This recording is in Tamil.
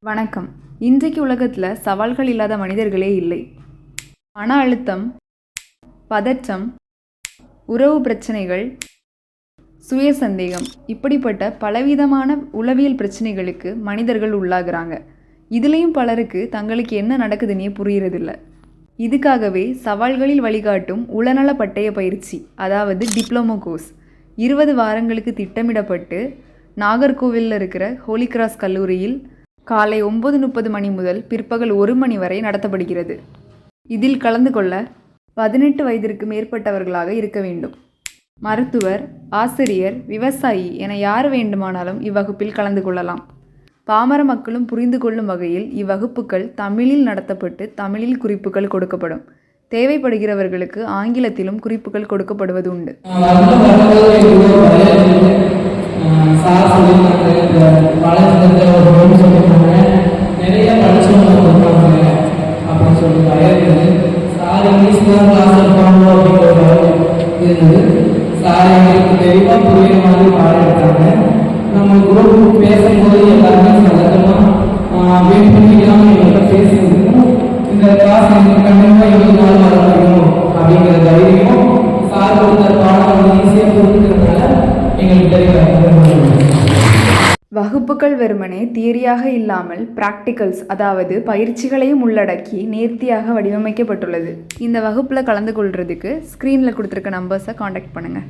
வணக்கம். இன்றைக்கு உலகத்தில் சவால்கள் இல்லாத மனிதர்களே இல்லை. மன அழுத்தம், பதற்றம், உறவு பிரச்சனைகள், சுய சந்தேகம் இப்படிப்பட்ட பலவிதமான உளவியல் பிரச்சனைகளுக்கு மனிதர்கள் உள்ளாகிறாங்க. இதுலேயும் பலருக்கு தங்களுக்கு என்ன நடக்குதுன்னே புரியறதில்ல. இதுக்காகவே சவால்களில் வழிகாட்டும் உளநல பட்டய பயிற்சி, அதாவது டிப்ளமோ கோர்ஸ் 20 வாரங்களுக்கு திட்டமிடப்பட்டு நாகர்கோவிலில் இருக்கிற ஹோலி கிராஸ் கல்லூரியில் காலை 9:30 மணி முதல் பிற்பகல் 1 மணி வரை நடத்தப்படுகிறது. இதில் கலந்து கொள்ள 18 வயதிற்கு மேற்பட்டவர்களாக இருக்க வேண்டும். மருத்துவர், ஆசிரியர், விவசாயி என யார் வேண்டுமானாலும் இவ்வகுப்பில் கலந்து கொள்ளலாம். பாமர மக்களும் புரிந்து கொள்ளும் வகையில் இவ்வகுப்புகள் தமிழில் நடத்தப்பட்டு தமிழில் குறிப்புகள் கொடுக்கப்படும். தேவைப்படுகிறவர்களுக்கு ஆங்கிலத்திலும் குறிப்புகள் கொடுக்கப்படுவது உண்டு. நிறைய படிச்சவங்க கொடுப்பாங்க அப்படின்னு சொல்லி பயந்து சார் இங்கிலீஷ் தான் கிளாஸ் எடுப்பாங்க அப்படிங்கிற இருந்தது. சார் எங்களுக்கு தெளிவாக புரியுற மாதிரி பாடம் எடுத்தாங்க. நம்ம குரூப் பேசும்போது எல்லாருமே சகஜமாக வெயிட் பண்ணிக்காமல் எங்கள்கிட்ட பேசியிருந்தோம். இந்த கிளாஸ் எங்களுக்கு கண்டிப்பாக 20 நாள் வர முடியும் அப்படிங்கிற தைரியம் சார் கொடுத்த பாடம் வந்து ஈஸியாக புரிஞ்சுக்கிறதுனால எங்களுக்கு தெரியல. வகுப்புகள் வெறுமனே தியரியாக இல்லாமல் பிராக்டிகல்ஸ், அதாவது பயிற்சிகளையும் உள்ளடக்கி நேர்த்தியாக வடிவமைக்கப்பட்டுள்ளது. இந்த வகுப்பில் கலந்து கொள்றதுக்கு ஸ்க்ரீனில் கொடுத்துருக்க நம்பர்ஸை காண்டாக்ட் பண்ணுங்கள்.